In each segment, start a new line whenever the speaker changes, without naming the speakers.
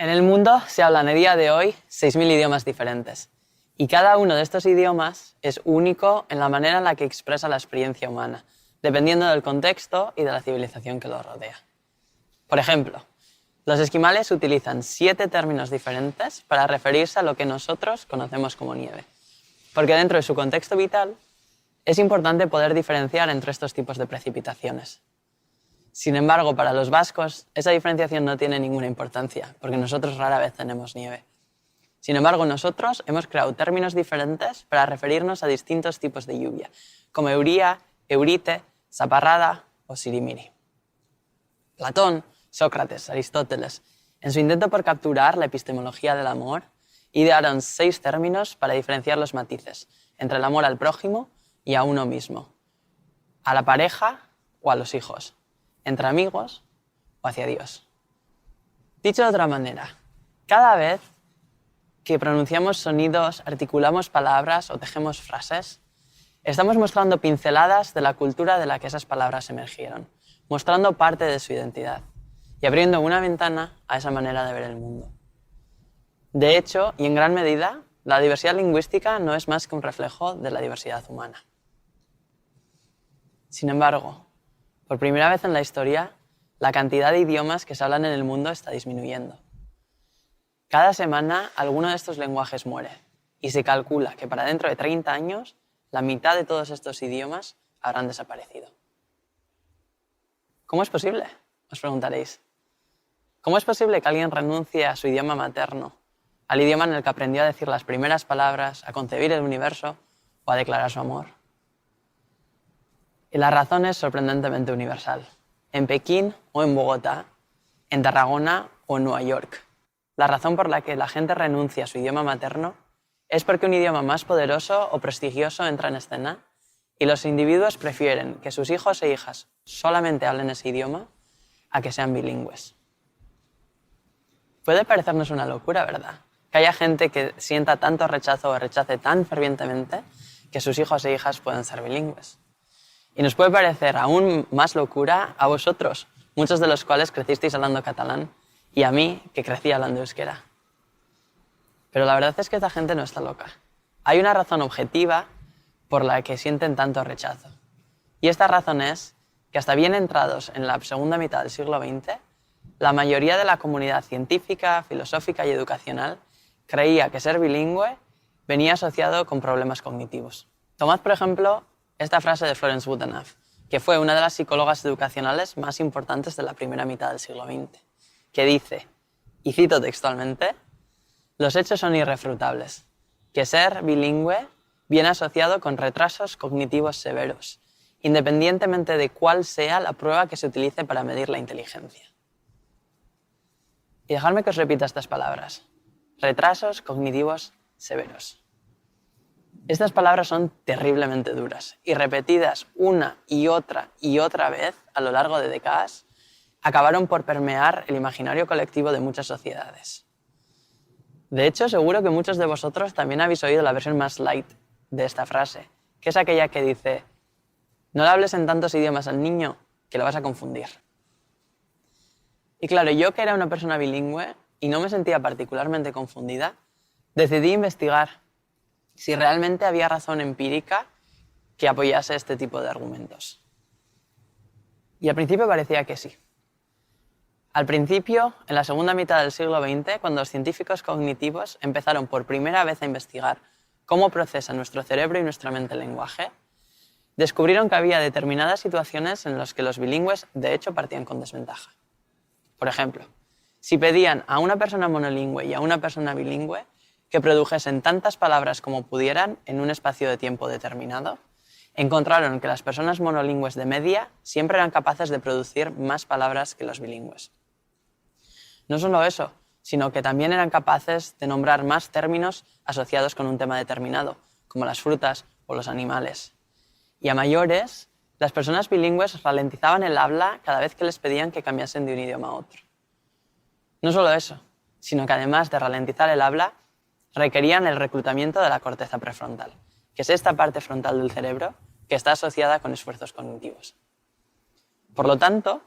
En el mundo se hablan a día de hoy 6.000 idiomas diferentes y cada uno de estos idiomas es único en la manera en la que expresa la experiencia humana, dependiendo del contexto y de la civilización que lo rodea. Por ejemplo, los esquimales utilizan 7 términos diferentes para referirse a lo que nosotros conocemos como nieve, porque dentro de su contexto vital es importante poder diferenciar entre estos tipos de precipitaciones. Sin embargo, para los vascos, esa diferenciación no tiene ninguna importancia, porque nosotros rara vez tenemos nieve. Sin embargo, nosotros hemos creado términos diferentes para referirnos a distintos tipos de lluvia, como euría, eurite, zaparrada o sirimiri. Platón, Sócrates, Aristóteles, en su intento por capturar la epistemología del amor, idearon 6 términos para diferenciar los matices entre el amor al prójimo y a uno mismo, a la pareja o a los hijos, entre amigos o hacia Dios. Dicho de otra manera, cada vez que pronunciamos sonidos, articulamos palabras o tejemos frases, estamos mostrando pinceladas de la cultura de la que esas palabras emergieron, mostrando parte de su identidad y abriendo una ventana a esa manera de ver el mundo. De hecho, y en gran medida, la diversidad lingüística no es más que un reflejo de la diversidad humana. Sin embargo, por primera vez en la historia, la cantidad de idiomas que se hablan en el mundo está disminuyendo. Cada semana, alguno de estos lenguajes muere, y se calcula que para dentro de 30 años, la mitad de todos estos idiomas habrán desaparecido. ¿Cómo es posible?, os preguntaréis. ¿Cómo es posible que alguien renuncie a su idioma materno, al idioma en el que aprendió a decir las primeras palabras, a concebir el universo o a declarar su amor? Y la razón es sorprendentemente universal. En Pekín o en Bogotá, en Tarragona o en Nueva York, la razón por la que la gente renuncia a su idioma materno es porque un idioma más poderoso o prestigioso entra en escena y los individuos prefieren que sus hijos e hijas solamente hablen ese idioma a que sean bilingües. Puede parecernos una locura, ¿verdad?, que haya gente que sienta tanto rechazo o rechace tan fervientemente que sus hijos e hijas puedan ser bilingües. Y nos puede parecer aún más locura a vosotros, muchos de los cuales crecisteis hablando catalán, y a mí, que crecí hablando euskera. Pero la verdad es que esta gente no está loca. Hay una razón objetiva por la que sienten tanto rechazo. Y esta razón es que hasta bien entrados en la segunda mitad del siglo XX, la mayoría de la comunidad científica, filosófica y educacional creía que ser bilingüe venía asociado con problemas cognitivos. Tomad, por ejemplo, esta frase de Florence Woodenough, que fue una de las psicólogas educacionales más importantes de la primera mitad del siglo XX, que dice, y cito textualmente, «Los hechos son irrefutables, que ser bilingüe viene asociado con retrasos cognitivos severos, independientemente de cuál sea la prueba que se utilice para medir la inteligencia». Y dejadme que os repita estas palabras, retrasos cognitivos severos. Estas palabras son terriblemente duras y repetidas una y otra vez a lo largo de décadas, acabaron por permear el imaginario colectivo de muchas sociedades. De hecho, seguro que muchos de vosotros también habéis oído la versión más light de esta frase, que es aquella que dice, no le hables en tantos idiomas al niño que lo vas a confundir. Y claro, yo que era una persona bilingüe y no me sentía particularmente confundida, decidí investigar si realmente había razón empírica que apoyase este tipo de argumentos. Y al principio parecía que sí. Al principio, en la segunda mitad del siglo XX, cuando los científicos cognitivos empezaron por primera vez a investigar cómo procesa nuestro cerebro y nuestra mente el lenguaje, descubrieron que había determinadas situaciones en las que los bilingües de hecho partían con desventaja. Por ejemplo, si pedían a una persona monolingüe y a una persona bilingüe que produjesen tantas palabras como pudieran en un espacio de tiempo determinado, encontraron que las personas monolingües de media siempre eran capaces de producir más palabras que los bilingües. No solo eso, sino que también eran capaces de nombrar más términos asociados con un tema determinado, como las frutas o los animales. Y a mayores, las personas bilingües ralentizaban el habla cada vez que les pedían que cambiasen de un idioma a otro. No solo eso, sino que además de ralentizar el habla, requerían el reclutamiento de la corteza prefrontal, que es esta parte frontal del cerebro que está asociada con esfuerzos cognitivos. Por lo tanto,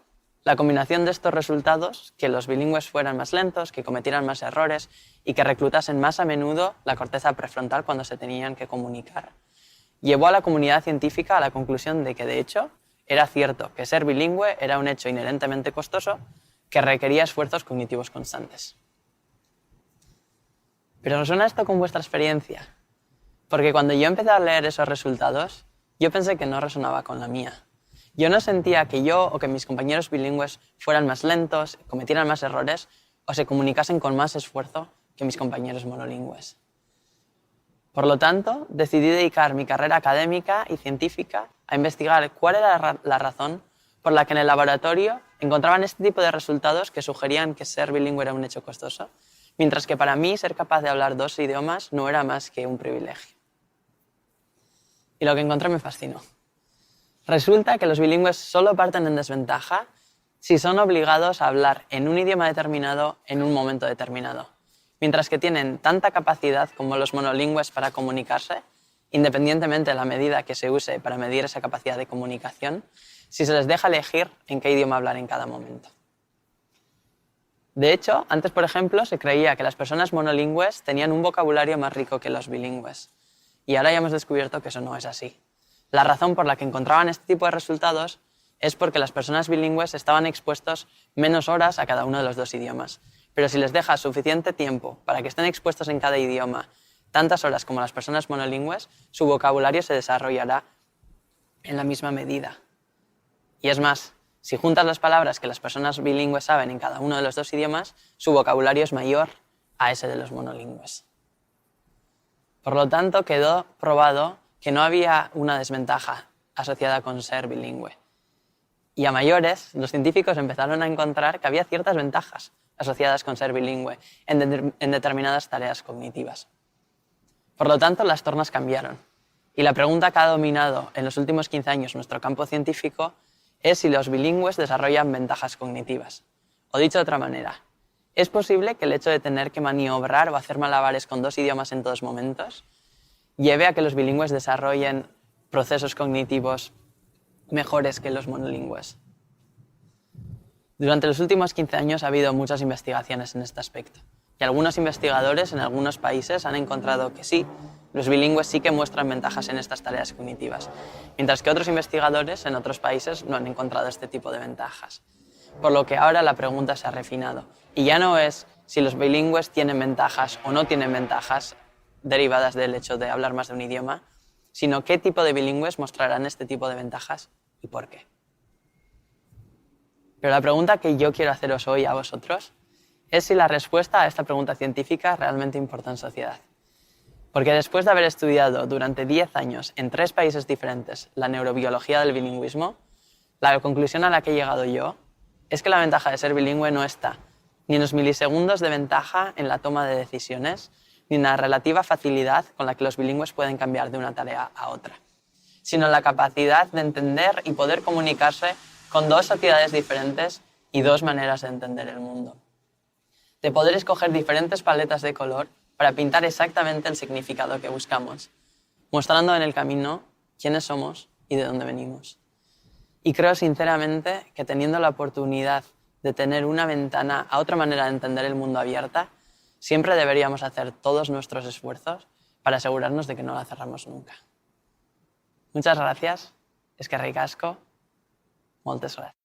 La combinación de estos resultados, que los bilingües fueran más lentos, que cometieran más errores y que reclutasen más a menudo la corteza prefrontal cuando se tenían que comunicar, llevó a la comunidad científica a la conclusión de que, de hecho, era cierto que ser bilingüe era un hecho inherentemente costoso que requería esfuerzos cognitivos constantes. ¿Pero resuena esto con vuestra experiencia? Porque cuando yo empecé a leer esos resultados, yo pensé que no resonaba con la mía. Yo no sentía que yo o que mis compañeros bilingües fueran más lentos, cometieran más errores o se comunicasen con más esfuerzo que mis compañeros monolingües. Por lo tanto, decidí dedicar mi carrera académica y científica a investigar cuál era la razón por la que en el laboratorio encontraban este tipo de resultados que sugerían que ser bilingüe era un hecho costoso, mientras que para mí ser capaz de hablar 2 idiomas no era más que un privilegio. Y lo que encontré me fascinó. Resulta que los bilingües solo parten en desventaja si son obligados a hablar en un idioma determinado en un momento determinado, mientras que tienen tanta capacidad como los monolingües para comunicarse, independientemente de la medida que se use para medir esa capacidad de comunicación, si se les deja elegir en qué idioma hablar en cada momento. De hecho, antes, por ejemplo, se creía que las personas monolingües tenían un vocabulario más rico que los bilingües, y ahora ya hemos descubierto que eso no es así. La razón por la que encontraban este tipo de resultados es porque las personas bilingües estaban expuestos menos horas a cada uno de los 2 idiomas. Pero si les dejas suficiente tiempo para que estén expuestos en cada idioma tantas horas como las personas monolingües, su vocabulario se desarrollará en la misma medida. Y es más, si juntas las palabras que las personas bilingües saben en cada uno de los 2 idiomas, su vocabulario es mayor a ese de los monolingües. Por lo tanto, quedó probado que no había una desventaja asociada con ser bilingüe. Y a mayores, los científicos empezaron a encontrar que había ciertas ventajas asociadas con ser bilingüe en determinadas tareas cognitivas. Por lo tanto, las tornas cambiaron. Y la pregunta que ha dominado en los últimos 15 años nuestro campo científico es si los bilingües desarrollan ventajas cognitivas. O dicho de otra manera, ¿es posible que el hecho de tener que maniobrar o hacer malabares con 2 idiomas en todos momentos lleve a que los bilingües desarrollen procesos cognitivos mejores que los monolingües? Durante los últimos 15 años ha habido muchas investigaciones en este aspecto, y algunos investigadores en algunos países han encontrado que sí, los bilingües sí que muestran ventajas en estas tareas cognitivas, mientras que otros investigadores en otros países no han encontrado este tipo de ventajas. Por lo que ahora la pregunta se ha refinado, y ya no es si los bilingües tienen ventajas o no tienen ventajas derivadas del hecho de hablar más de un idioma, sino qué tipo de bilingües mostrarán este tipo de ventajas y por qué. Pero la pregunta que yo quiero haceros hoy a vosotros es si la respuesta a esta pregunta científica realmente importa en sociedad. Porque después de haber estudiado durante 10 años en 3 países diferentes la neurobiología del bilingüismo, la conclusión a la que he llegado yo es que la ventaja de ser bilingüe no está ni en los milisegundos de ventaja en la toma de decisiones, ni en la relativa facilidad con la que los bilingües pueden cambiar de una tarea a otra, sino en la capacidad de entender y poder comunicarse con 2 sociedades diferentes y 2 maneras de entender el mundo. De poder escoger diferentes paletas de color para pintar exactamente el significado que buscamos, mostrando en el camino quiénes somos y de dónde venimos. Y creo sinceramente que teniendo la oportunidad de tener una ventana a otra manera de entender el mundo abierta, siempre deberíamos hacer todos nuestros esfuerzos para asegurarnos de que no la cerramos nunca. Muchas gracias. Eskerrik asko. Moltes gràcies.